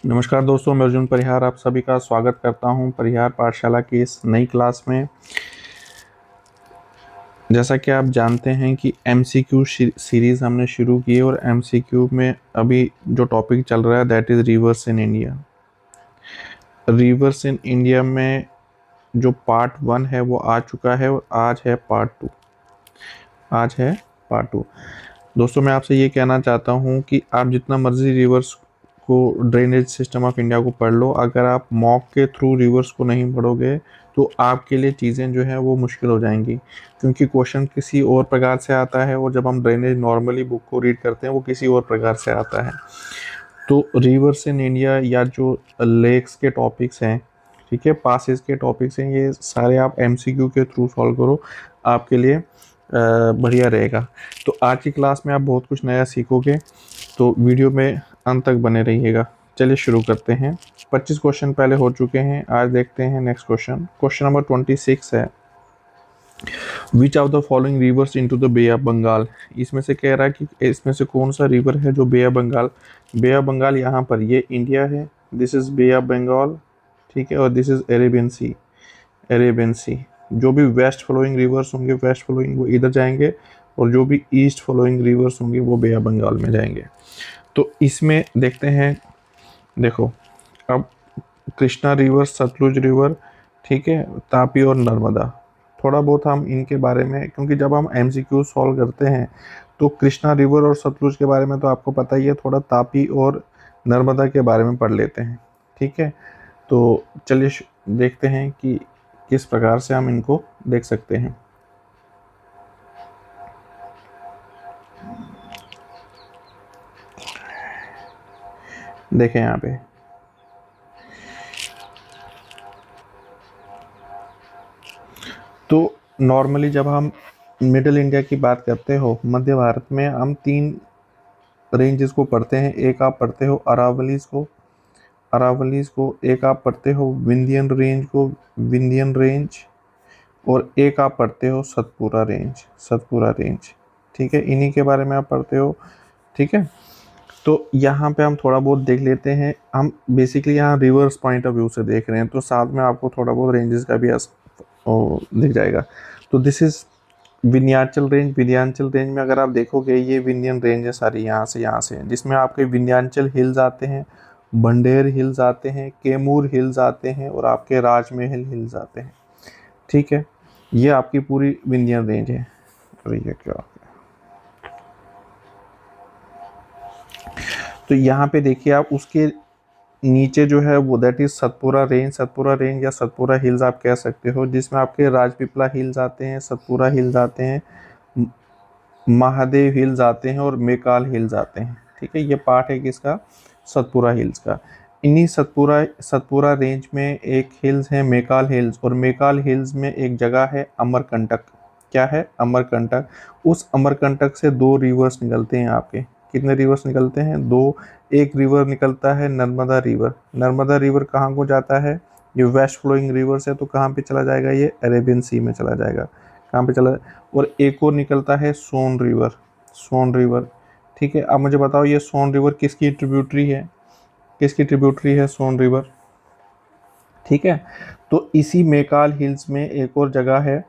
नमस्कार दोस्तों, मैं अर्जुन परिहार आप सभी का स्वागत करता हूं परिहार पाठशाला की इस नई क्लास में। जैसा कि आप जानते हैं कि एमसीक्यू सीरीज़ हमने शुरू की है और एमसीक्यू में अभी जो टॉपिक चल रहा है that is reverse in India. Reverse in India में जो पार्ट 1 है वो आ चुका है और आज है पार्ट 2। दोस्तों, मैं आपसे ये कहना चाहता हूँ कि आप जितना मर्जी रिवर्स को ड्रेनेज सिस्टम ऑफ इंडिया को पढ़ लो, अगर आप मॉक के थ्रू रिवर्स को नहीं पढ़ोगे तो आपके लिए चीज़ें जो हैं वो मुश्किल हो जाएंगी, क्योंकि क्वेश्चन किसी और प्रकार से आता है और जब हम ड्रेनेज नॉर्मली बुक को रीड करते हैं वो किसी और प्रकार से आता है। तो रिवर्स इन इंडिया या जो लेक्स के टॉपिक्स हैं, ठीक है, पासेस के टॉपिक्स हैं, ये सारे आप एमसीक्यू के थ्रू सॉल्व करो, आपके लिए बढ़िया रहेगा। तो आज की क्लास में आप बहुत कुछ नया सीखोगे, तो वीडियो में अंत तक बने रहिएगा। चलिए शुरू करते हैं। 25 क्वेश्चन पहले हो चुके हैं, आज देखते हैं नेक्स्ट क्वेश्चन। क्वेश्चन नंबर 26 है, which of the following rivers into the Bay of Bengal. इसमें से कह रहा है कि इसमें से कौन सा रिवर है जो बे ऑफ बंगाल यहाँ पर ये इंडिया है, this is Bay of Bengal, ठीक है, और दिस इज अरेबियन सी। जो भी वेस्ट फ्लोइंग रिवर्स होंगे वेस्ट फ्लोइंग वो इधर जाएंगे, और जो भी ईस्ट फ्लोइंग रिवर्स होंगे वो बे ऑफ बंगाल में जाएंगे। तो इसमें देखते हैं, देखो अब कृष्णा रिवर, सतलुज रिवर, ठीक है, तापी और नर्मदा। थोड़ा बहुत हम इनके बारे में, क्योंकि जब हम एमसीक्यू सॉल्व करते हैं तो कृष्णा रिवर और सतलुज के बारे में तो आपको पता ही है, थोड़ा तापी और नर्मदा के बारे में पढ़ लेते हैं, ठीक है। तो चलिए देखते हैं कि किस प्रकार से हम इनको देख सकते हैं। देखें यहाँ पे, तो नॉर्मली जब हम मिडिल इंडिया की बात करते हो, मध्य भारत में हम तीन रेंजेस को पढ़ते हैं। एक आप पढ़ते हो अरावलीज को, एक आप पढ़ते हो विंध्यन रेंज, और एक आप पढ़ते हो सतपुरा रेंज, ठीक है, इन्हीं के बारे में आप पढ़ते हो, ठीक है। तो यहाँ पे हम थोड़ा बहुत देख लेते हैं। हम बेसिकली यहाँ रिवर्स पॉइंट ऑफ व्यू से देख रहे हैं, तो साथ में आपको थोड़ा बहुत रेंजेस का भी दिख जाएगा। तो दिस इज विंध्याचल रेंज में अगर आप देखोगे, ये विंध्यन रेंज है सारी, यहाँ से जिसमें आपके विंध्याचल हिल्स आते हैं, बंडेर हिल्स आते हैं, कैमूर हिल्स आते हैं, और आपके राजमहल हिल्स आते हैं, ठीक है। ये आपकी पूरी विंध्यन रेंज है। और ये क्या, तो यहाँ पे देखिए आप, उसके नीचे जो है वो दैट इज सतपुरा रेंज या सतपुरा हिल्स आप कह सकते हो, जिसमें आपके राजपीपला हिल्स आते हैं, सतपुरा हिल्स आते हैं, महादेव हिल्स आते हैं, और मेकाल हिल्स आते हैं, ठीक है। ये पार्ट है किसका, सतपुरा हिल्स का। इन्हीं सतपुरा रेंज में एक हिल्स है मेकाल हिल्स, और मेकाल हिल्स में एक जगह है अमरकंटक। क्या है, अमरकंटक। उस अमरकंटक से दो रिवर्स निकलते हैं आपके। कितने रिवर्स निकलते हैं, दो। एक रिवर निकलता है नर्मदा रिवर कहाँ को जाता है, ये वेस्ट फ्लोइंग रिवर्स है, तो कहाँ पे चला जाएगा, ये अरेबियन सी में चला जाएगा। कहाँ पे चला, और एक और निकलता है सोन रिवर, ठीक है। अब मुझे बताओ, ये सोन रिवर किसकी ट्रिब्यूटरी है सोन रिवर, ठीक है। तो इसी मेकाल हिल्स में एक और जगह है,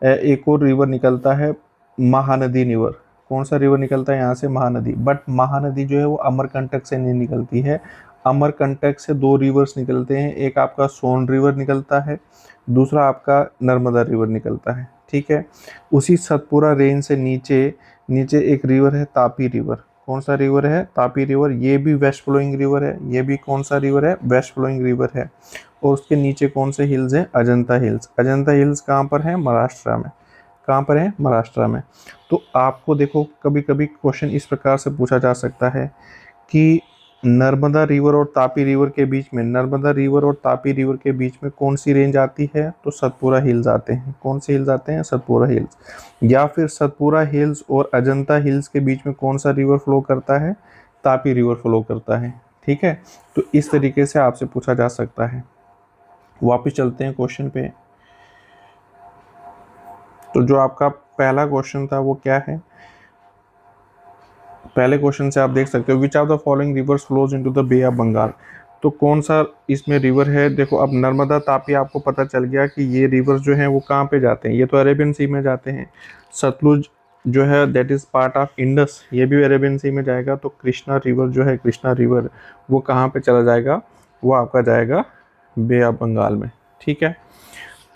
एक और रिवर निकलता है, महानदी रिवर। कौन सा रिवर निकलता है यहाँ से, महानदी। बट महानदी जो है वो अमरकंटक से नहीं निकलती है। अमरकंटक से दो रिवर्स निकलते हैं, एक आपका सोन रिवर निकलता है, दूसरा आपका नर्मदा रिवर निकलता है, ठीक है। उसी सतपुरा रेंज से नीचे नीचे एक रिवर है, तापी रिवर। कौन सा रिवर है, तापी रिवर। ये भी वेस्ट फ्लोइंग रिवर है, ये भी कौन सा रिवर है, वेस्ट फ्लोइंग रिवर है। और उसके नीचे कौन से हिल्स हैं, अजंता हिल्स कहाँ पर है, महाराष्ट्र में। कहाँ पर है, महाराष्ट्र में। तो आपको देखो, कभी कभी क्वेश्चन इस प्रकार से पूछा जा सकता है कि नर्मदा रिवर और तापी रिवर के बीच में कौन सी रेंज आती है, तो सतपुरा हिल्स आते हैं। कौन से हिल्स आते हैं, सतपुरा हिल्स। या फिर सतपुरा हिल्स और अजंता हिल्स के बीच में कौन सा रिवर फ्लो करता है, तापी रिवर फ्लो करता है, ठीक है। तो इस तरीके से आपसे पूछा जा सकता है। वापस चलते हैं क्वेश्चन पे। तो जो आपका पहला क्वेश्चन था वो क्या है, पहले क्वेश्चन से आप देख सकते हो, which of the following rivers flows into the Bay of Bengal. तो कौन सा इसमें रिवर है? देखो अब नर्मदा तापी आपको पता चल गया कि ये रिवर जो हैं वो कहाँ पे जाते हैं, ये तो अरेबियन सी में जाते हैं। सतलुज जो है that is part of Indus, ये भी अरेबियन सी में जाएगा। तो कृष्णा रिवर जो है, कृष्णा रिवर वो कहाँ पे चला जाएगा? वो आपका जाएगा बे ऑफ बंगाल में। ठीक है,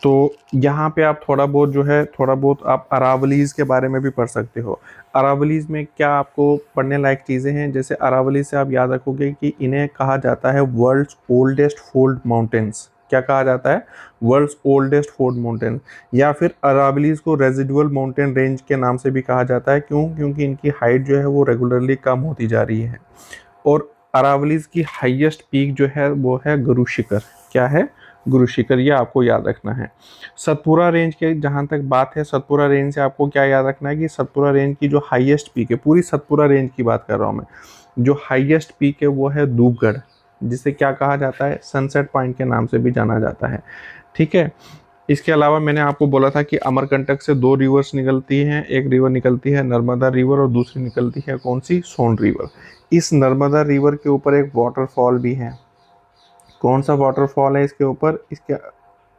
तो यहाँ पे आप थोड़ा बहुत जो है, थोड़ा बहुत आप अरावलीज़ के बारे में भी पढ़ सकते हो। अरावलीज़ में क्या आपको पढ़ने लायक चीज़ें हैं? जैसे अरावली से आप याद रखोगे कि इन्हें कहा जाता है वर्ल्ड्स ओल्डेस्ट फोल्ड माउंटेन्स। क्या कहा जाता है? World's oldest fold mountain. या फिर अरावलीज़ को रेजिडुअल माउंटेन रेंज के नाम से भी कहा जाता है। क्यों? क्योंकि इनकी हाइट जो है वो रेगुलरली कम होती जा रही है। और अरावलीज की हाईएस्ट पीक जो है वो है गुरु शिखर। क्या है? गुरु शिखर, ये आपको याद रखना है। सतपुरा रेंज के जहाँ तक बात है, सतपुरा रेंज से आपको क्या याद रखना है कि सतपुरा रेंज की जो हाईएस्ट पीक है, पूरी सतपुरा रेंज की बात कर रहा हूँ मैं, जो हाईएस्ट पीक है वो है धूपगढ़, जिसे क्या कहा जाता है? सनसेट पॉइंट के नाम से भी जाना जाता है। ठीक है, इसके अलावा मैंने आपको बोला था कि अमरकंटक से दो रिवर्स निकलती हैं, एक रिवर निकलती है नर्मदा रिवर और दूसरी निकलती है कौन सी? सोन रिवर। इस नर्मदा रिवर के ऊपर एक वाटरफॉल भी है। कौन सा वाटरफॉल है इसके ऊपर?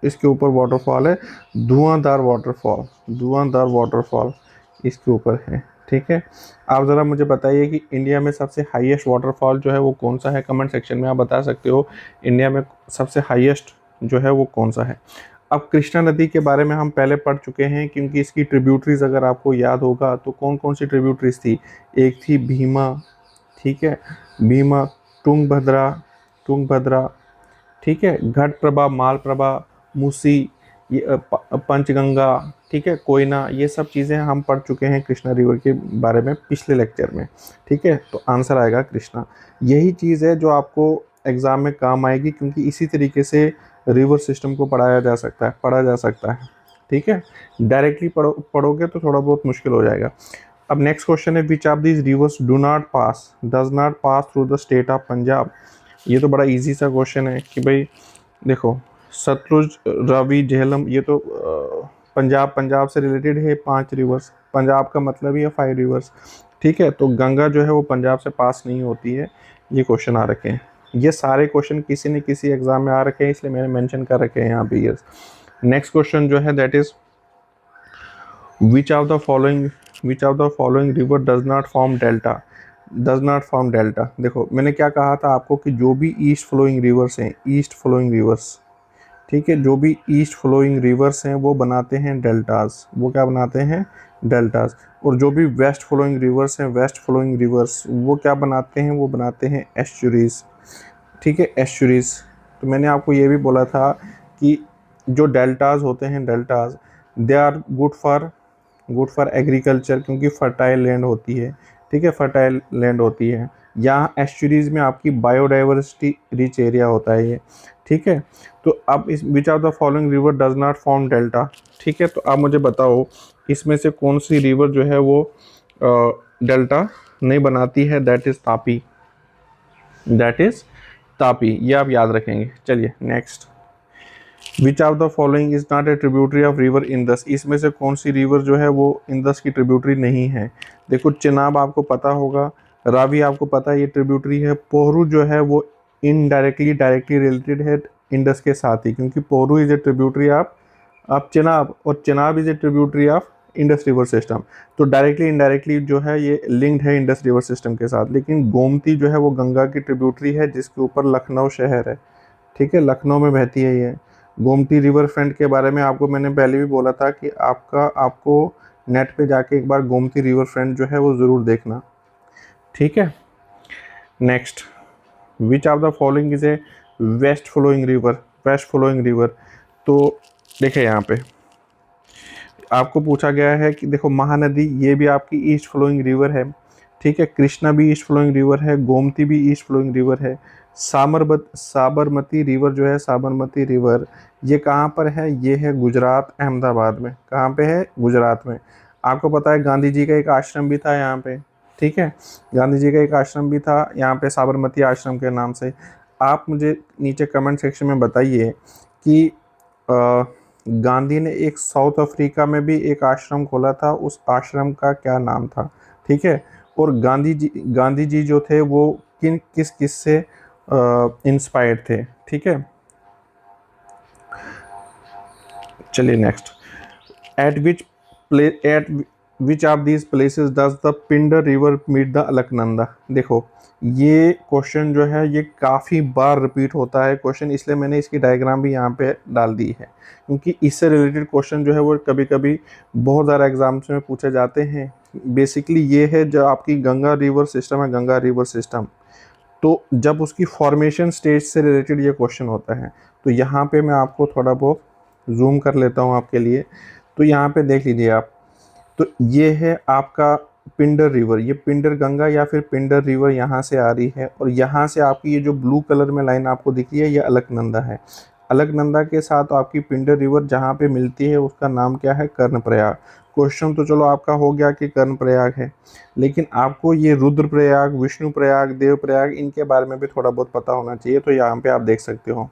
इसके ऊपर वाटरफॉल है धुआंधार वाटरफॉल। धुआंधार वाटरफॉल इसके ऊपर है। ठीक है, आप ज़रा मुझे बताइए कि इंडिया में सबसे हाईएस्ट वाटरफॉल जो है वो कौन सा है? कमेंट सेक्शन में आप बता सकते हो इंडिया में सबसे हाईएस्ट जो है वो कौन सा है। अब कृष्णा नदी के बारे में हम पहले पढ़ चुके हैं, क्योंकि इसकी ट्रिब्यूटरीज अगर आपको याद होगा तो कौन कौन सी ट्रिब्यूटरीज थी? एक थी भीमा, ठीक है, भीमा, तुंगभद्रा, तुंगभद्रा, ठीक है, घटप्रभा, मालप्रभा, मूसी, ये पंचगंगा, ठीक है, कोयना, ये सब चीज़ें हम पढ़ चुके हैं कृष्णा रिवर के बारे में पिछले लेक्चर में। ठीक है, तो आंसर आएगा कृष्णा। यही चीज़ है जो आपको एग्ज़ाम में काम आएगी, क्योंकि इसी तरीके से रिवर सिस्टम को पढ़ा जा सकता है। ठीक है, डायरेक्टली पढ़ोगे तो थोड़ा बहुत मुश्किल हो जाएगा। अब नेक्स्ट क्वेश्चन है, which of these reverse does not pass through the state of Punjab. ये तो बड़ा इजी सा क्वेश्चन है कि भाई देखो, सतलुज, रावी, झेलम, ये तो पंजाब से रिलेटेड है 5 रिवर्स। पंजाब का मतलब ही है 5 रिवर्स। ठीक है, तो गंगा जो है वो पंजाब से पास नहीं होती है। ये क्वेश्चन आ रखे हैं। ये सारे क्वेश्चन किसी न किसी एग्जाम में आ रखे हैं, इसलिए मैंने मेंशन कर रखे हैं यहाँ पे ये। नेक्स्ट क्वेश्चन जो है that is which of the following river does not form delta. देखो मैंने क्या कहा था आपको कि जो भी ईस्ट फ्लोइंग रिवर्स हैं, ठीक है, जो भी ईस्ट फ्लोइंग रिवर्स हैं वो बनाते हैं डेल्टाज। वो क्या बनाते हैं? डेल्टाज। और जो भी वेस्ट फ्लोइंग रिवर्स वो क्या बनाते हैं? वो बनाते हैं एस्चुरीज। ठीक है, एस्चुरीज। तो मैंने आपको ये भी बोला था कि जो डेल्टाज होते हैं, deltas they are good for agriculture, क्योंकि फर्टाइल लैंड होती है। ठीक है, फर्टाइल लैंड होती है। यहाँ एस्चुरीज में आपकी बायोडाइवर्सिटी रिच एरिया होता है ये। ठीक है, तो अब इस विच of the following river does not form delta. ठीक है, तो आप मुझे बताओ इसमें से कौन सी रिवर जो है वो डेल्टा नहीं बनाती है? दैट इज तापी, ये आप याद रखेंगे। चलिए next, which of the following is not a tributary of river Indus. इसमें से कौन सी रिवर जो है वो इंदस की ट्रिब्यूटरी नहीं है? देखो चिनाब आपको पता होगा, रावी आपको पता है ये ट्रिब्यूटरी है। पोहरू जो है वो इनडायरेक्टली डायरेक्टली रिलेटेड है इंडस के साथ ही, क्योंकि Pohru is a tributary of Chenab, और Chenab is a tributary of Indus river system. तो डायरेक्टली इनडायरेक्टली जो है ये लिंक्ड है इंडस रिवर सिस्टम के साथ। लेकिन गोमती जो है वो गंगा की ट्रिब्यूटरी है, जिसके ऊपर लखनऊ शहर है। ठीक है, लखनऊ में बहती है ये। गोमती रिवर फ्रंट के बारे में आपको मैंने पहले भी बोला था कि आपको नेट पे जाके एक बार गोमती रिवर फ्रंट जो है वो ज़रूर देखना। ठीक है, next, which of the following is a west flowing river. तो देखिए यहाँ पे आपको पूछा गया है कि देखो महानदी ये भी आपकी ईस्ट फ्लोइंग रिवर है। ठीक है, कृष्णा भी ईस्ट फ्लोइंग रिवर है, गोमती भी ईस्ट फ्लोइंग रिवर है। साबरमती रिवर जो है, साबरमती रिवर ये कहाँ पर है? ये है गुजरात, अहमदाबाद में। कहाँ पे है? गुजरात में। आपको पता है गांधी जी का एक आश्रम भी था यहाँ पे। ठीक है, गांधी जी का एक आश्रम भी था यहाँ पे, साबरमती आश्रम के नाम से। आप मुझे नीचे कमेंट सेक्शन में बताइए कि गांधी ने एक साउथ अफ्रीका में भी एक आश्रम खोला था, उस आश्रम का क्या नाम था? ठीक है, और गांधी जी जो थे वो किस किस से इंस्पायर्ड थे। ठीक है, चलिए next. At which of these places does the Pinder river meet the Alaknanda. देखो ये क्वेश्चन जो है ये काफ़ी बार रिपीट होता है क्वेश्चन, इसलिए मैंने इसकी डायग्राम भी यहाँ पे डाल दी है, क्योंकि इससे रिलेटेड क्वेश्चन जो है वो कभी कभी बहुत ज़्यादा एग्जाम्स में पूछे जाते हैं। बेसिकली ये है जो आपकी गंगा रिवर सिस्टम है, गंगा रिवर सिस्टम, तो जब उसकी फॉर्मेशन स्टेज से रिलेटेड ये क्वेश्चन होता है, तो यहाँ पे मैं आपको थोड़ा बहुत जूम कर लेता हूँ आपके लिए। तो यहाँ पे देख लीजिए आप, तो ये है आपका पिंडर रिवर, ये पिंडर गंगा या फिर पिंडर रिवर यहाँ से आ रही है, और यहाँ से आपकी ये जो ब्लू कलर में लाइन आपको दिख रही है ये अलकनंदा है। अलकनंदा के साथ आपकी पिंडर रिवर जहाँ पे मिलती है उसका नाम क्या है, कर्णप्रयाग। क्वेश्चन तो चलो आपका हो गया कि कर्णप्रयाग है, लेकिन आपको ये रुद्रप्रयाग, विष्णुप्रयाग, देवप्रयाग इनके बारे में भी थोड़ा बहुत पता होना चाहिए। तो यहाँ पे आप देख सकते हो,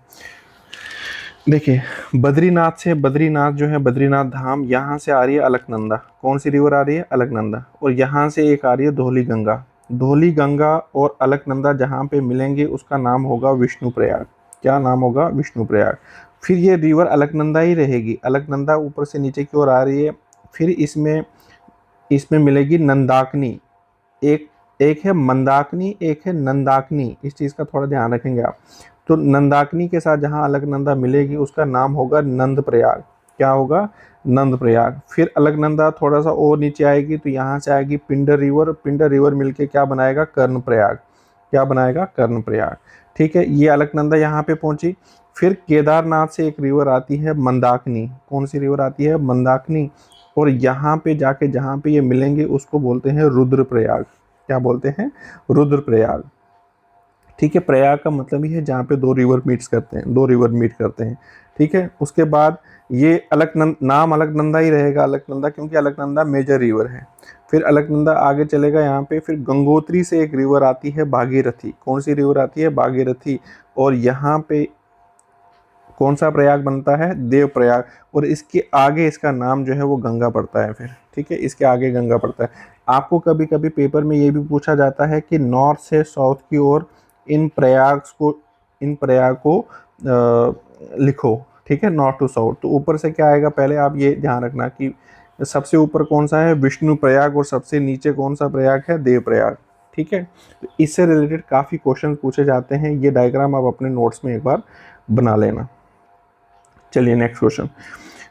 देखिए बद्रीनाथ से, बद्रीनाथ जो है बद्रीनाथ धाम, यहाँ से आ रही है अलकनंदा। कौन सी रिवर आ रही है, अलकनंदा। और यहाँ से एक आ रही है धौली गंगा। धौली गंगा और अलकनंदा जहाँ पे मिलेंगे उसका नाम होगा विष्णुप्रयाग। क्या नाम होगा, विष्णुप्रयाग। फिर ये रिवर अलकनंदा ही रहेगी, अलकनंदा ऊपर से नीचे की ओर आ रही है। फिर इसमें इसमें मिलेगी नंदाकनी। एक एक है मंदाकिनी, एक है नंदाकिनी, इस चीज़ का थोड़ा ध्यान रखेंगे आप। तो नंदाकिनी के साथ जहाँ अलकनंदा मिलेगी उसका नाम होगा नंद प्रयाग। क्या होगा, नंद प्रयाग। फिर अलकनंदा थोड़ा सा और नीचे आएगी तो यहाँ से आएगी पिंडर रिवर, पिंडर रिवर मिलके क्या बनाएगा, कर्ण प्रयाग। क्या बनाएगा, कर्ण प्रयाग। ठीक है, ये अलकनंदा यहाँ पे पहुंची। फिर केदारनाथ से एक रिवर आती है मंदाकिनी। कौन सी रिवर आती है, मंदाकिनी। और यहाँ पे जाके जहाँ पे ये मिलेंगे उसको बोलते हैं रुद्रप्रयाग। क्या बोलते हैं, रुद्रप्रयाग। ठीक है, प्रयाग का मतलब ही है जहाँ पे दो रिवर मीट्स करते हैं, दो रिवर मीट करते हैं। ठीक है, उसके बाद ये नाम अलकनंदा ही रहेगा, अलकनंदा, क्योंकि अलकनंदा मेजर रिवर है। फिर अलकनंदा आगे चलेगा यहाँ पे, फिर गंगोत्री से एक रिवर आती है भागीरथी। कौन सी रिवर आती है, भागीरथी। और यहाँ पे कौन सा प्रयाग बनता है, देव प्रयाग। और इसके आगे इसका नाम जो है वो गंगा पड़ता है फिर। ठीक है, इसके आगे गंगा पड़ता है। आपको कभी कभी पेपर में ये भी पूछा जाता है कि नॉर्थ से साउथ की ओर इन प्रयाग को लिखो। ठीक है, नॉर्थ टू साउथ। तो ऊपर से क्या आएगा, पहले आप ये ध्यान रखना कि सबसे ऊपर कौन सा है, विष्णु प्रयाग, और सबसे नीचे कौन सा प्रयाग है, देव प्रयाग। ठीक है, तो इससे रिलेटेड काफ़ी क्वेश्चन पूछे जाते हैं। ये डायग्राम आप अपने नोट्स में एक बार बना लेना। चलिए next question.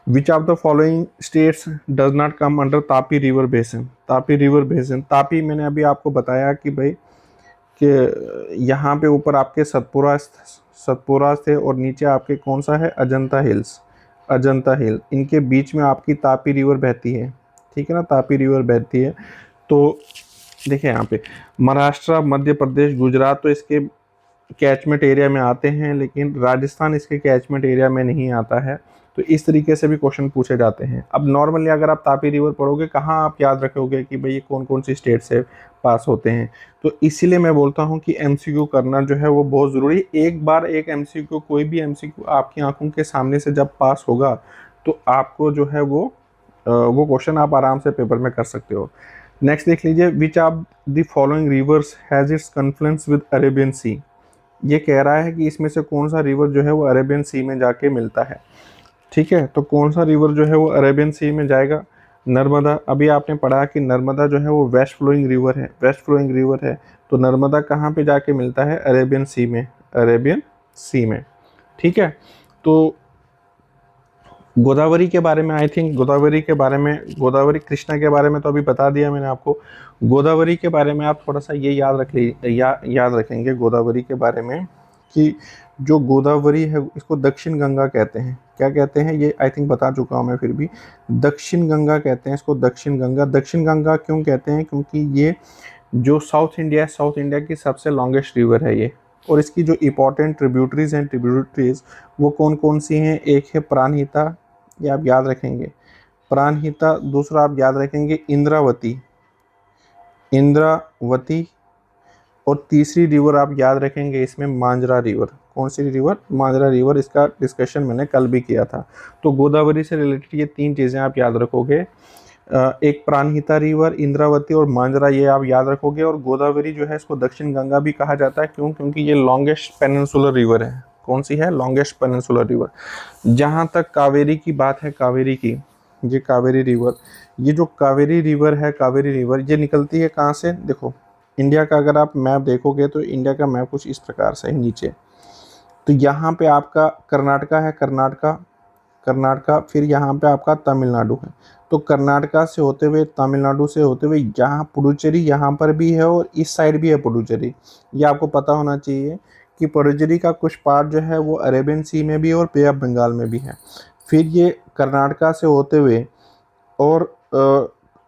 Which of the following states does not come under Tapi river basin. Tapi river basin, Tapi मैंने अभी आपको बताया कि भाई कि यहाँ पे ऊपर आपके सतपुरा थे, और नीचे आपके कौन सा है, अजंता हिल्स, अजंता हिल। इनके बीच में आपकी तापी रिवर बहती है। ठीक है ना, तापी रिवर बहती है। तो देखिए यहाँ पे महाराष्ट्र, मध्य प्रदेश, गुजरात तो इसके कैचमेंट एरिया में आते हैं, लेकिन राजस्थान इसके कैचमेंट एरिया में नहीं आता है। तो इस तरीके से भी क्वेश्चन पूछे जाते हैं। अब नॉर्मली अगर आप तापी रिवर पढ़ोगे, कहाँ आप याद रखोगे कि भाई ये कौन कौन सी स्टेट से पास होते हैं। तो इसीलिए मैं बोलता हूँ कि एमसीक्यू करना जो है वो बहुत ज़रूरी है। एक बार एक एमसीक्यू, कोई भी एमसीक्यू आपकी आंखों के सामने से जब पास होगा तो आपको जो है वो क्वेश्चन आप आराम से पेपर में कर सकते हो। नेक्स्ट देख लीजिए, which of the following rivers has its confluence with Arabian sea. ये कह रहा है कि इसमें से कौन सा रिवर जो है वो अरेबियन सी में जाके मिलता है। ठीक है, तो कौन सा रिवर जो है वो अरेबियन सी में जाएगा, नर्मदा। अभी आपने पढ़ा कि नर्मदा जो है वो वेस्ट फ्लोइंग रिवर है, वेस्ट फ्लोइंग रिवर है। तो नर्मदा कहाँ पे जाके मिलता है, अरेबियन सी में, अरेबियन सी में। ठीक है, तो गोदावरी के बारे में, आई थिंक गोदावरी के बारे में, गोदावरी कृष्णा के बारे में तो अभी बता दिया मैंने आपको। गोदावरी के बारे में आप थोड़ा सा ये याद रखेंगे गोदावरी के बारे में, कि जो गोदावरी है इसको दक्षिण गंगा कहते हैं। क्या कहते हैं, ये आई थिंक बता चुका हूँ मैं, फिर भी दक्षिण गंगा कहते हैं इसको, दक्षिण गंगा। दक्षिण गंगा क्यों कहते हैं, क्योंकि ये जो साउथ इंडिया है, साउथ इंडिया की सबसे लॉन्गेस्ट रिवर है ये। और इसकी जो इंपॉर्टेंट ट्रिब्यूटरीज वो कौन कौन सी हैं, एक है प्राणहिता, ये आप याद रखेंगे, प्राणहिता। दूसरा आप याद रखेंगे इंद्रावती, इंद्रावती। और तीसरी रिवर आप याद रखेंगे इसमें मांजरा रिवर। कौन सी रिवर, मांजरा रिवर। इसका डिस्कशन मैंने कल भी किया था। तो गोदावरी से रिलेटेड ये तीन चीज़ें आप याद रखोगे। एक प्राणहिता रिवर, इंद्रावती और मांजरा, ये आप याद रखोगे। और गोदावरी जो है इसको दक्षिण गंगा भी कहा जाता है। क्यों? क्योंकि ये लॉन्गेस्ट पेनिनसुलर रिवर है। कौन सी है? Longest peninsular river. जहाँ तक कावेरी की बात है, कावेरी की, ये कावेरी रिवर, ये जो कावेरी रिवर है, कावेरी रिवर ये निकलती है कहाँ से? देखो इंडिया का अगर आप मैप देखोगे तो इंडिया का मैप कुछ इस प्रकार से है नीचे। तो यहाँ पे आपका कर्नाटका है, कर्नाटका, फिर यहाँ पे आपका तमिलनाडु है। तो कर्नाटका से होते हुए, तमिलनाडु से होते हुए यहाँ पुडुचेरी यहाँ पर भी है और इस साइड भी है पुडुचेरी। ये आपको पता होना चाहिए कि पुडुचेरी का कुछ पार्ट जो है वो अरेबियन सी में भी है और बे ऑफ बंगाल में भी है। फिर ये कर्नाटका से होते हुए और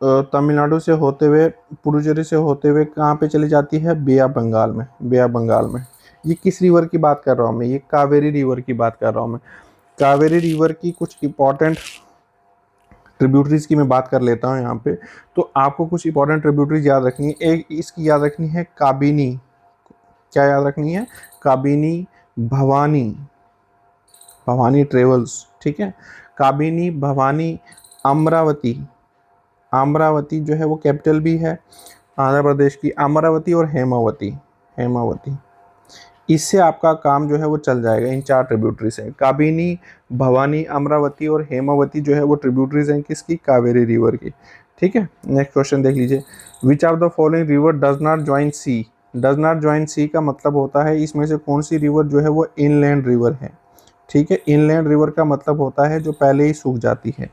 तमिलनाडु से होते हुए, पुडुचेरी से होते हुए कहाँ पे चली जाती है? बे ऑफ बंगाल में, बे ऑफ बंगाल में। ये किस रिवर की बात कर रहा हूँ मैं? ये कावेरी रिवर की बात कर रहा हूँ मैं। कावेरी रिवर की कुछ इंपॉर्टेंट ट्रिब्यूटरीज की मैं बात कर लेता हूँ यहाँ पे। तो आपको कुछ इंपॉर्टेंट ट्रिब्यूटरीज याद रखनी है। एक इसकी याद रखनी है काबिनी। क्या याद रखनी है? काबिनी, भवानी, भवानी ट्रेवल्स, ठीक है। काबिनी, भवानी, अमरावती, अमरावती जो है वो कैपिटल भी है आंध्र प्रदेश की, अमरावती और हेमावती, हेमावती। इससे आपका काम जो है वो चल जाएगा। इन 4 ट्रिब्यूटरीज हैं, काबिनी, भवानी, अमरावती और हेमावती जो है वो ट्रिब्यूटरीज हैं किसकी? कावेरी रिवर की, ठीक है। नेक्स्ट क्वेश्चन देख लीजिए। Which of the following river does not join sea? Does not join sea का मतलब होता है इसमें से कौन सी रिवर जो है वो इनलैंड रिवर है, ठीक है। इनलैंड रिवर का मतलब होता है जो पहले ही सूख जाती है।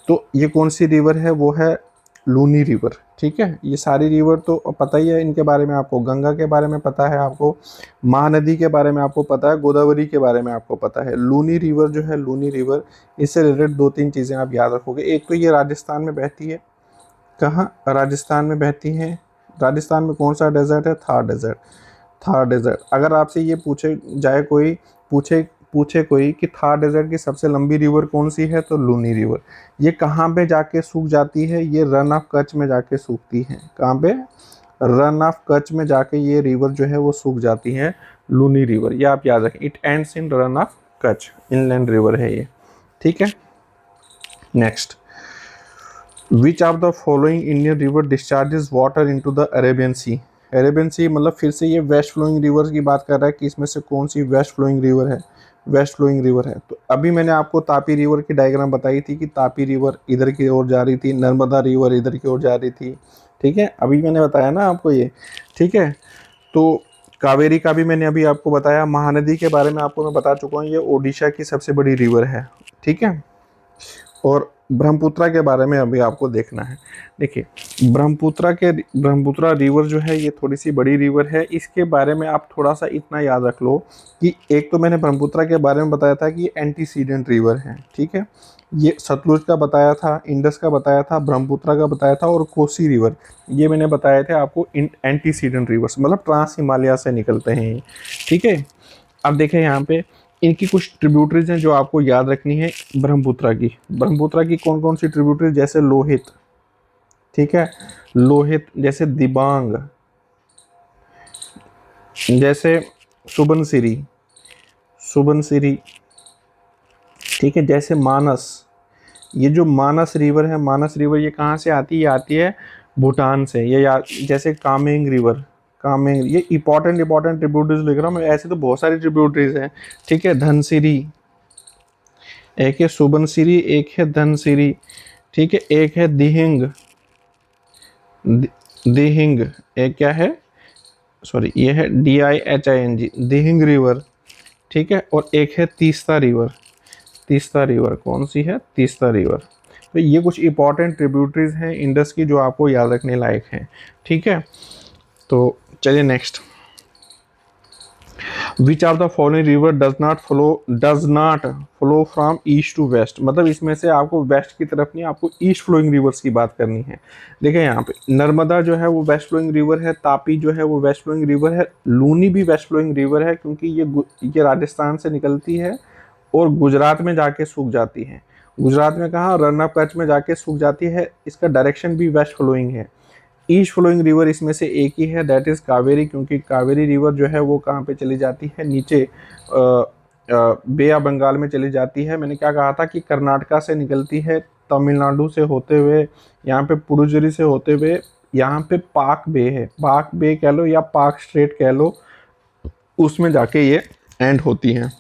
तो ये कौन सी रिवर है? वो है लूनी रिवर, ठीक है। ये सारी रिवर तो पता ही है इनके बारे में आपको। गंगा के बारे में पता है आपको, महानदी के बारे में आपको पता है, गोदावरी के बारे में आपको पता है। लूनी रिवर जो है, लूनी रिवर, इससे रिलेटेड 2-3 चीज़ें आप याद रखोगे। एक तो ये राजस्थान में बहती है। कहाँ? राजस्थान में बहती है। राजस्थान में कौन सा डेजर्ट है? Thar desert, Thar desert. अगर आपसे ये पूछे जाए, कोई पूछे पूछे कोई कि थार डेजर्ट की सबसे लंबी रिवर कौन सी है, तो लूनी रिवर। ये कहाँ पे जाके सूख जाती है? ये रन ऑफ कच्छ में जाके सूखती है। कहाँ पे? रन ऑफ कच्छ में जाके ये रिवर जो है वो सूख जाती है, लूनी रिवर। ये आप याद रखें, it ends in Rann of Kutch, inland river है ये, ठीक है। Next, which of the following Indian river discharges water into the Arabian sea? Arabian sea मतलब फिर से ये वेस्ट फ्लोइंग रिवर्स की बात कर रहा है कि इसमें से कौन सी वेस्ट फ्लोइंग रिवर है? वेस्ट फ्लोइंग रिवर है। तो अभी मैंने आपको तापी रिवर की डायग्राम बताई थी कि तापी रिवर इधर की ओर जा रही थी, नर्मदा रिवर इधर की ओर जा रही थी, ठीक है। अभी मैंने बताया ना आपको ये, ठीक है। तो कावेरी का भी मैंने अभी आपको बताया। महानदी के बारे में आपको मैं बता चुका हूँ, ये ओडिशा की सबसे बड़ी रिवर है, ठीक है। और ब्रह्मपुत्रा के बारे में अभी आपको देखना है। देखिए ब्रह्मपुत्रा रिवर जो है ये थोड़ी सी बड़ी रिवर है। इसके बारे में आप थोड़ा सा इतना याद रख लो कि एक तो मैंने ब्रह्मपुत्रा के बारे में बताया था कि ये एंटीसीडेंट रिवर है, ठीक है। ये सतलुज का बताया था, इंडस का बताया था, ब्रह्मपुत्रा का बताया था और कोसी रिवर, ये मैंने बताए थे आपको एंटीसीडेंट रिवर्स, मतलब ट्रांस हिमालय से निकलते हैं ये, ठीक है। अब देखें यहाँ पे इनकी कुछ ट्रिब्यूटरीज हैं जो आपको याद रखनी है। ब्रह्मपुत्रा की कौन कौन सी ट्रिब्यूटरीज? जैसे लोहित, ठीक है, लोहित, जैसे दिबांग, जैसे सुबनसिरी, सुबनसिरी, ठीक है, जैसे मानस। ये जो मानस रिवर है, मानस रिवर ये कहाँ से आती है? ये आती है भूटान से। ये जैसे कामेंग रिवर, कामेंग, ये इंपॉर्टेंट ट्रिब्यूटरीज लिख रहा हूँ मैं। ऐसे तो बहुत सारी ट्रिब्यूटरीज हैं, ठीक है। धनसिरी, एक है सुबनसिरी, एक है धनसिरी, ठीक है। एक है दिहिंग, दिहिंग, एक क्या है? सॉरी, ये है DIHING, दिहिंग रिवर, ठीक है। और एक है तीस्ता रिवर, तीस्ता रिवर कौन सी है? तीस्ता रिवर। तो ये कुछ इंपॉर्टेंट ट्रिब्यूटरीज हैं इंडस की जो आपको याद रखने लायक हैं, ठीक है। तो चलिए next, which of the following river does not flow from east to west? मतलब इसमें से आपको वेस्ट की तरफ नहीं, आपको ईस्ट फ्लोइंग रिवर्स की बात करनी है। देखिए यहाँ पे नर्मदा जो है वो वेस्ट फ्लोइंग रिवर है, तापी जो है वो वेस्ट फ्लोइंग रिवर है, लूनी भी वेस्ट फ्लोइंग रिवर है क्योंकि ये राजस्थान से निकलती है और गुजरात में जाके सूख जाती है। गुजरात में कहाँ? रन ऑफ कच्छ में जाके सूख जाती है। इसका डायरेक्शन भी वेस्ट फ्लोइंग है। ईस्ट फ्लोइंग रिवर इसमें से एक ही है, दैट इज़ कावेरी, क्योंकि कावेरी रिवर जो है वो कहाँ पे चली जाती है? नीचे बे ऑफ बंगाल में चली जाती है। मैंने क्या कहा था कि कर्नाटका से निकलती है तमिलनाडु से होते हुए, यहाँ पे पुडुचेरी से होते हुए यहाँ पे पाक बे है, पाक बे कह लो या पाक स्ट्रेट कह लो, उसमें जाके ये एंड होती हैं।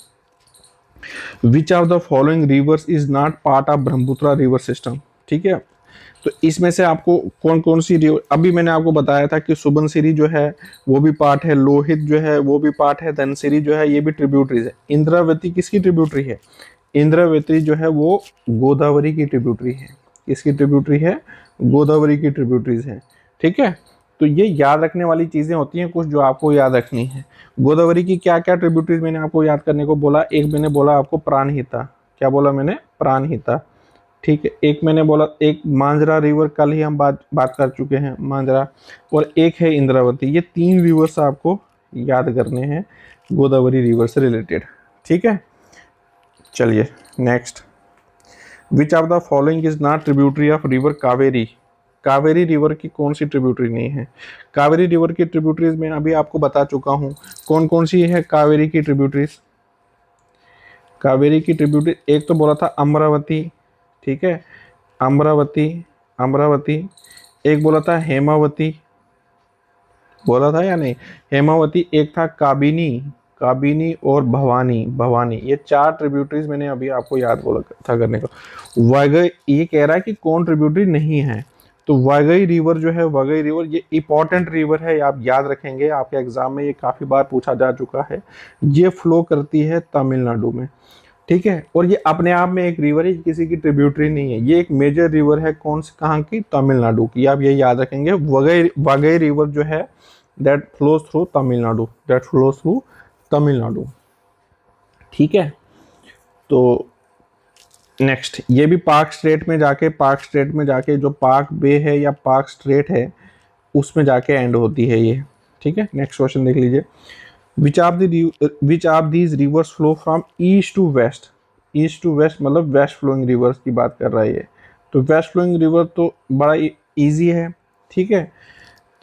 विच of the following reverse is not part of Brahmaputra river system. ठीक है, तो इसमें से आपको कौन कौन सी रिवर, अभी मैंने आपको बताया था कि सुबनसिरी जो है वो भी पार्ट है, लोहित जो है वो भी पार्ट है, धनसिरी जो है ये भी ट्रिब्यूटरीज है। इंद्रावती किसकी ट्रिब्यूटरी है? इंद्रावती जो है वो गोदावरी की ट्रिब्यूटरी है। किसकी ट्रिब्यूटरी है? गोदावरी की ट्रिब्यूटरीज है। ठीक है, तो ये याद रखने वाली चीजें होती हैं कुछ जो आपको याद रखनी है। गोदावरी की क्या क्या ट्रिब्यूटरीज मैंने आपको याद करने को बोला? एक मैंने बोला आपको प्राणहिता, क्या बोला मैंने? प्राणहिता। ठीक है, एक मैंने बोला, एक मांजरा रिवर, कल ही हम बात कर चुके हैं मांजरा, और एक है इंद्रावती। ये 3 रिवर्स आपको याद करने हैं गोदावरी रिवर से रिलेटेड। ठीक है, चलिए next. Which of the following is not tributary of river Kaveri? Kaveri river की कौन सी ट्रिब्यूटरी नहीं है? कावेरी रिवर की ट्रिब्यूटरीज में अभी आपको बता चुका हूं कौन कौन सी है कावेरी की ट्रिब्यूटरीज। कावेरी की ट्रिब्यूटरी एक तो बोला था अमरावती, ठीक है, अमरावती, अमरावती। एक बोला था हेमावती, बोला था या नहीं? हेमावती। एक था काबिनी, काबिनी और भवानी, भवानी। ये 4 ट्रिब्यूटरीज मैंने अभी आपको याद बोला था करने को। वैगई, ये कह रहा है कि कौन ट्रिब्यूटरी नहीं है, तो वैगई रिवर जो है, वैगई रिवर ये इंपॉर्टेंट रिवर है, आप याद रखेंगे, आपके एग्जाम में ये काफी बार पूछा जा चुका है। ये फ्लो करती है तमिलनाडु में। ठीक है, और ये अपने आप में एक रिवर है, किसी की ट्रिब्यूटरी नहीं है, ये एक मेजर रिवर है। कौन सी, कहाँ की? तमिलनाडु की। आप ये याद रखेंगे, वगई वगई रिवर जो है that flows through Tamil Nadu, that flows through Tamil Nadu. ठीक है, तो नेक्स्ट, ये भी पाक स्ट्रेट में जाके, पाक स्ट्रेट में जाके जो पाक बे है या पाक स्ट्रेट है उसमें जाके एंड होती है ये। ठीक है, नेक्स्ट क्वेश्चन देख लीजिए। Which of these rivers flow from east to west? East to west मतलब वेस्ट फ्लोइंग रिवर्स की बात कर रहा है ये। तो वेस्ट फ्लोइंग रिवर तो बड़ा इजी है। ठीक है,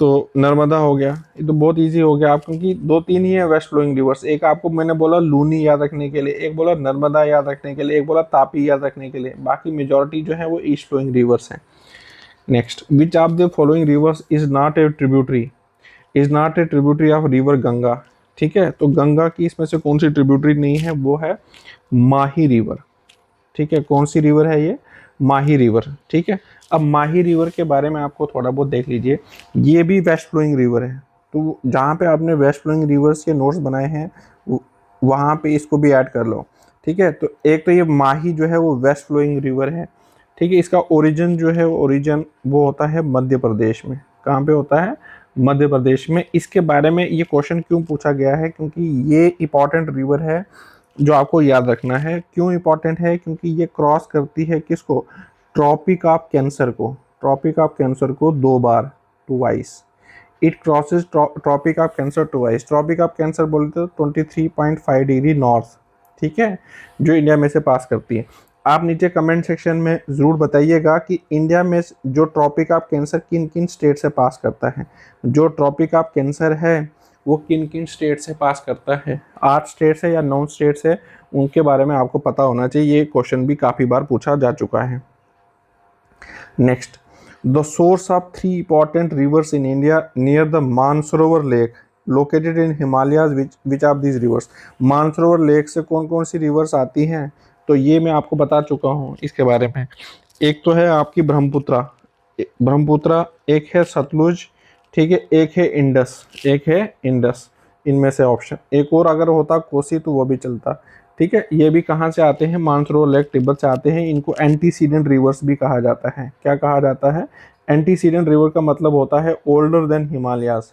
तो नर्मदा हो गया, ये तो बहुत इजी हो गया आप, क्योंकि 2-3 ही है वेस्ट फ्लोइंग रिवर्स। एक आपको मैंने बोला लूनी याद रखने के लिए, एक बोला नर्मदा याद रखने के लिए, एक बोला तापी याद रखने के लिए, बाकी मेजॉरिटी जो है वो ईस्ट फ्लोइंग रिवर्स है। Next, which of the following reverse is not a tributary? Is not a tributary of river Ganga. ठीक है, तो गंगा की इसमें से कौन सी ट्रिब्यूटरी नहीं है? वो है माही रिवर। ठीक है, कौन सी रिवर है ये? माही रिवर। ठीक है, अब माही रिवर के बारे में आपको थोड़ा बहुत देख लीजिए। ये भी वेस्ट फ्लोइंग रिवर है, तो जहाँ पे आपने वेस्ट फ्लोइंग रिवर्स के नोट्स बनाए हैं वहाँ पे इसको भी ऐड कर लो। ठीक है, तो एक तो ये माही जो है वो वेस्ट फ्लोइंग रिवर है। ठीक है, इसका ओरिजिन जो है, ओरिजिन वो होता है मध्य प्रदेश में। कहाँ पे होता है? मध्य प्रदेश में। इसके बारे में ये क्वेश्चन क्यों पूछा गया है? क्योंकि ये इंपॉर्टेंट रिवर है जो आपको याद रखना है। क्यों इंपॉर्टेंट है? क्योंकि ये क्रॉस करती है किसको? ट्रॉपिक ऑफ कैंसर को, ट्रॉपिक ऑफ कैंसर को 2 बार, twice. It crosses Tropic of Cancer twice. Tropic of Cancer बोलते हो 23.5 डिग्री नॉर्थ। ठीक है, जो इंडिया में से पास करती है। आप नीचे कमेंट सेक्शन में ज़रूर बताइएगा कि इंडिया में जो ट्रॉपिक ऑफ कैंसर किन किन स्टेट से पास करता है। जो ट्रॉपिक ऑफ कैंसर है वो किन किन स्टेट से पास करता है, 8 स्टेट से या 9 स्टेट से, उनके बारे में आपको पता होना चाहिए। ये क्वेश्चन भी काफ़ी बार पूछा जा चुका है। Next, the source of 3 important rivers in India near the Mansarovar lake located in Himalayas, which of this reverse? Mansarovar lake से कौन कौन सी रिवर्स आती हैं? तो ये मैं आपको बता चुका हूँ इसके बारे में। एक तो है आपकी ब्रह्मपुत्रा, ब्रह्मपुत्रा, एक है सतलुज, ठीक है, एक है इंडस, एक है इंडस। इनमें से ऑप्शन एक और अगर होता कोसी तो वो भी चलता। ठीक है, ये भी कहाँ से आते हैं? मानसरोवर लेक तिब्बत से आते हैं। इनको एंटीसीडेंट रिवर्स भी कहा जाता है। क्या कहा जाता है? एंटीसीडेंट रिवर का मतलब होता है older than Himalayas,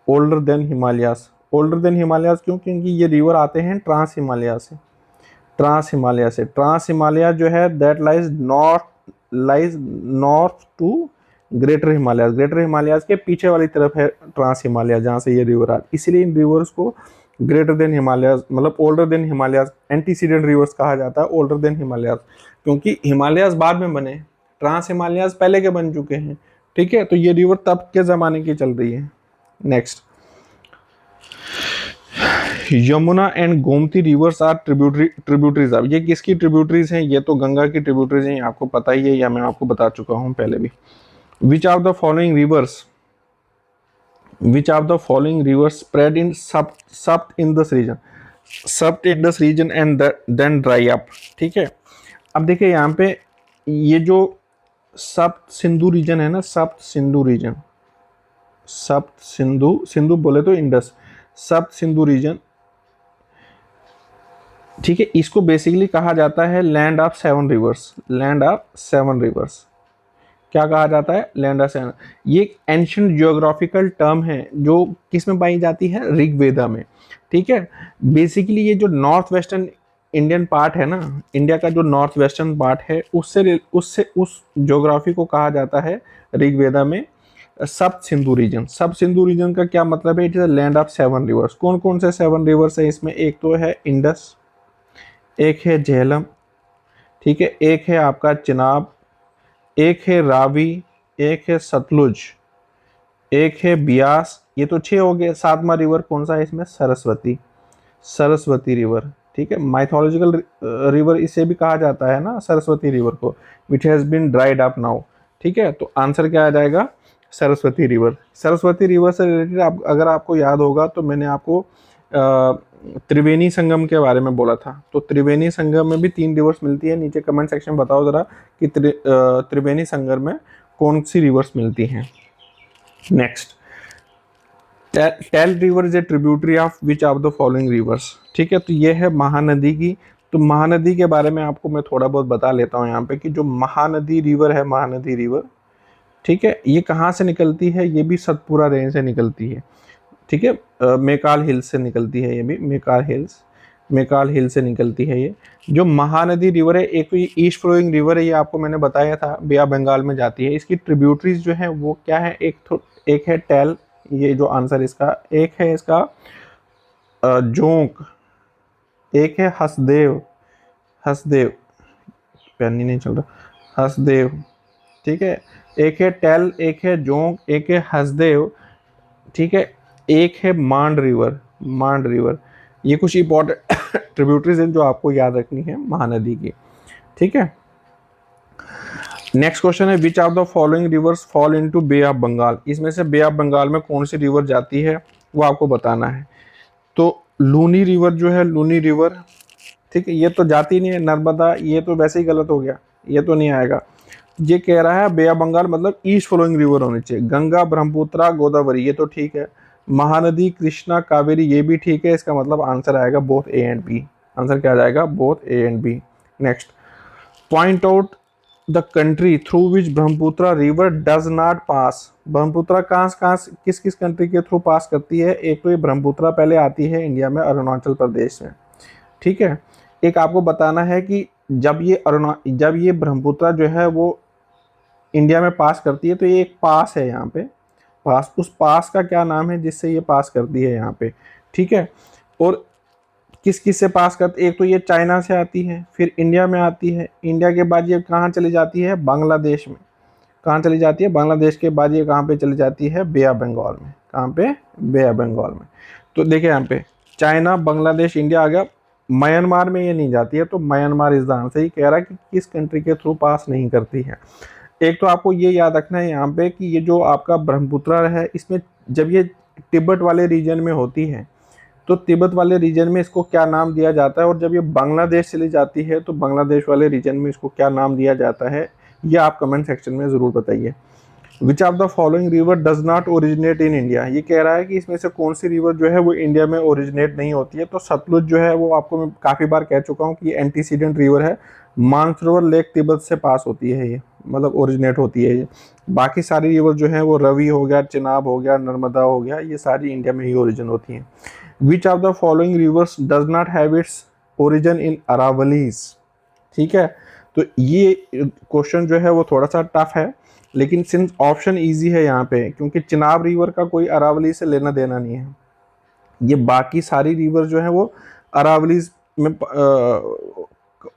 older than Himalayas. Older than Himalayas क्यों? क्योंकि ये रिवर आते हैं ट्रांस हिमालय से, ट्रांस हिमालय से। ट्रांस हिमालय जो है that lies north to Greater Himalayas. Greater Himalayas के पीछे वाली तरफ है ट्रांस हिमालय, जहाँ से ये रिवर आती। इसीलिए इन रिवर्स को ग्रेटर देन हिमालयाज मतलब older than Himalayas, antecedent reverse कहा जाता है, ओल्डर देन हिमालयाज, क्योंकि हिमालयाज बाद में बने, ट्रांस हिमालयाज पहले के बन चुके हैं। ठीक है, तो ये रिवर तब के ज़माने की चल रही है। Next, Yamuna and Gomati rivers are tributaries. अब ये किसकी ट्रिब्यूटरीज हैं? ये तो गंगा की ट्रिब्यूटरीज हैं, आपको पता ही है या मैं आपको बता चुका हूं पहले भी। विच of the following reverse which of the following rivers spread in sub Indus region, sub Indus region and then dry up. ठीक है, अब देखिए यहाँ पे ये जो सप्त सिंधु रीजन है ना, सप्त सिंधु रीजन, सप्त सिंधु, सिंधु बोले तो इंडस, सप्त सिंधु रीजन, ठीक है, इसको बेसिकली कहा जाता है land of seven reverse, land of seven reverse. क्या कहा जाता है? Land of seven. ये एक एंशियंट जियोग्राफिकल टर्म है जो किस में पाई जाती है? ऋग्वेदा में। ठीक है, बेसिकली ये जो नॉर्थ वेस्टर्न इंडियन पार्ट है ना, इंडिया का जो नॉर्थ वेस्टर्न पार्ट है, उससे उससे उस ज्योग्राफी को कहा जाता है ऋग्वेदा में सब सिंधु रीजन। सब सिंधु रीजन का क्या मतलब है? It is a land of seven reverse. कौन कौन से सेवन रिवर्स है इसमें? एक तो है इंडस, एक है झेलम, ठीक है, एक है आपका चिनाब, एक है रावी, एक है सतलुज, एक है बियास। ये तो 6 हो गए। सातवां रिवर कौन सा है इसमें? सरस्वती, सरस्वती रिवर। ठीक है, माइथोलॉजिकल रिवर इसे भी कहा जाता है ना, सरस्वती रिवर को, which has been dried up now. ठीक है, तो आंसर क्या आ जाएगा? सरस्वती रिवर। सरस्वती रिवर से रिलेटेड अगर आपको याद होगा तो मैंने आपको त्रिवेणी संगम के बारे में बोला था। तो त्रिवेणी संगम में भी 3 रिवर्स मिलती है। नीचे कमेंट सेक्शन में बताओ जरा कि त्रिवेणी संगम में कौन सी रिवर्स मिलती हैं। Next, Tel river is a tributary of which of the following rivers. ठीक है, तो ये है महानदी की। तो महानदी के बारे में आपको मैं थोड़ा बहुत बता लेता हूँ यहाँ पे कि जो महानदी रिवर है, महानदी रिवर, ठीक है, ये कहाँ से निकलती है? ये भी सतपुरा रेंज से निकलती है। ठीक है, मेकाल हिल्स से निकलती है, ये भी मेकाल हिल से निकलती है। ये जो महानदी रिवर है, एक तो ये ईस्ट फ्लोइंग रिवर है, ये आपको मैंने बताया था, बे ऑफ बंगाल में जाती है। इसकी ट्रिब्यूटरीज जो है वो क्या है? एक है टेल, ये जो आंसर इसका, एक है इसका जोंक, एक है हसदेव, हसदेव, पेन ही नहीं चल रहा, हसदेव। ठीक है, एक है टेल, एक है जोंक, एक है हसदेव। ठीक है, एक है मांड रिवर, मांड रिवर। ये कुछ इंपॉर्टेंट ट्रिब्यूटरीज हैं जो आपको याद रखनी है महानदी की। ठीक है, नेक्स्ट क्वेश्चन है which of the following rivers fall into Bay of Bengal. इसमें से बे ऑफ बंगाल में कौन सी रिवर जाती है वो आपको बताना है। तो लूनी रिवर जो है, लूनी रिवर, ठीक है, ये तो जाती नहीं है। नर्मदा, ये तो वैसे ही गलत हो गया, ये तो नहीं आएगा। ये कह रहा है बे ऑफ बंगाल मतलब ईस्ट फ्लोइंग रिवर होनी चाहिए। गंगा, ब्रह्मपुत्रा, गोदावरी, ये तो ठीक है। महानदी, कृष्णा, कावेरी, ये भी ठीक है। इसका मतलब आंसर आएगा both A and B. Answer क्या आ जाएगा? Both A and B. Next, point out the country through which Brahmaputra river does not pass. Brahmaputra कहाँ किस किस कंट्री के थ्रू पास करती है? एक तो ये ब्रह्मपुत्रा पहले आती है इंडिया में, अरुणाचल प्रदेश में। ठीक है, एक आपको बताना है कि जब ये ब्रह्मपुत्रा जो है वो इंडिया में पास करती है तो ये एक पास है यहाँ पे, पास, उस पास का क्या नाम है जिससे ये पास करती है यहाँ पे। ठीक है, और किस किस से पास करती? एक तो ये चाइना से आती है, फिर इंडिया में आती है, इंडिया के बाद ये कहाँ चली जाती है? बांग्लादेश में। कहाँ चली जाती है? बांग्लादेश के बाद ये कहाँ पे चली जाती है? बे ऑफ बंगाल में। कहाँ पे? बे ऑफ बंगाल में। तो देखिए यहाँ पे चाइना, बांग्लादेश, इंडिया आ गया। म्यांमार में ये नहीं जाती है, तो म्यांमार इस द आंसर। ही कह रहा है कि किस कंट्री के थ्रू पास नहीं करती है। एक तो आपको ये याद रखना है यहाँ पे कि ये जो आपका ब्रह्मपुत्रा है, इसमें जब ये तिब्बत वाले रीजन में होती है तो तिब्बत वाले रीजन में इसको क्या नाम दिया जाता है, और जब ये बांग्लादेश चली जाती है तो बांग्लादेश वाले रीजन में इसको क्या नाम दिया जाता है, ये आप कमेंट सेक्शन में ज़रूर बताइए। विच of the following river does not originate in India. ये कह रहा है कि इसमें से कौन सी रिवर जो है वो इंडिया में ओरिजिनेट नहीं होती है। तो सतलुज जो है वो आपको मैं काफ़ी बार कह चुका हूँ कि ये एंटीसीडेंट रिवर है। मानसरोवर लेक तिब्बत से पास होती है, ये मतलब ओरिजिनेट होती है ये। बाकी सारी रिवर जो है वो रवि हो गया, चिनाब हो गया, नर्मदा हो गया, ये सारी इंडिया में ही ओरिजिन होती हैं। विच of the following reverse does not have its origin इन अरावलीज। ठीक है, तो ये क्वेश्चन जो है वो थोड़ा सा टफ है, लेकिन सिंस ऑप्शन इजी है यहाँ पे, क्योंकि चिनाब रिवर का कोई अरावली से लेना देना नहीं है। ये बाकी सारी रिवर जो है वो अरावली में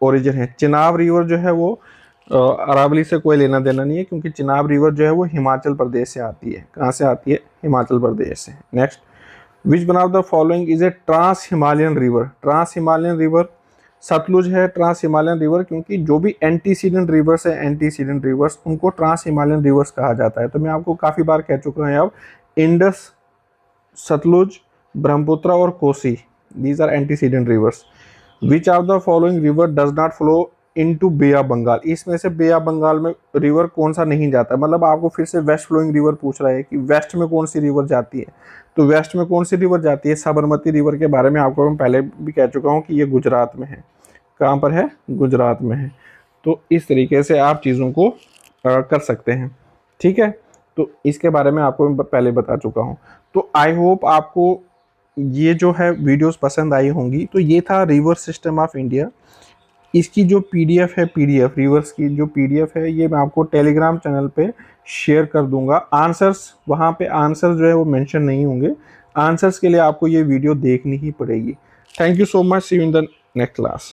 ओरिजिन है। चिनाब रिवर जो है वो अरावली से कोई लेना देना नहीं है, क्योंकि चिनाब रिवर जो है वो हिमाचल प्रदेश से आती है। कहाँ से आती है? हिमाचल प्रदेश से। Next, which one of the following is a trans Himalayan river. Trans Himalayan river Satluj है ट्रांस हिमालयन रिवर, क्योंकि जो भी एंटीसीडेंट रिवर्स है, एंटीसीडेंट रिवर्स उनको ट्रांस हिमालयन रिवर्स कहा जाता है। तो मैं आपको काफ़ी बार कह चुका हूँ अब, इंडस, सतलुज, ब्रह्मपुत्र और Kosi, these are antecedent rivers. Which of the following river does not flow into Bay of Bengal. इसमें से बे ऑफ बंगाल में रिवर कौन सा नहीं जाता, मतलब आपको फिर से वेस्ट फ्लोइंग रिवर पूछ रहा है कि वेस्ट में कौन सी रिवर जाती है। तो वेस्ट में कौन सी रिवर जाती है, साबरमती रिवर के बारे में आपको मैं पहले भी कह चुका हूँ कि ये गुजरात में है। कहाँ पर है, गुजरात में है। तो इस तरीके से आप चीज़ों को कर सकते हैं, ठीक है। तो इसके बारे में आपको मैं पहले बता चुका हूँ। तो आई होप आपको ये जो है वीडियोस पसंद आई होंगी। तो ये था रिवर सिस्टम ऑफ इंडिया। इसकी जो पीडीएफ है, पीडीएफ रिवर्स की जो पीडीएफ है, ये मैं आपको टेलीग्राम चैनल पे शेयर कर दूंगा। आंसर्स, वहाँ पे आंसर्स जो है वो मेंशन नहीं होंगे। आंसर्स के लिए आपको ये वीडियो देखनी ही पड़ेगी। Thank you so much, see you in the next class.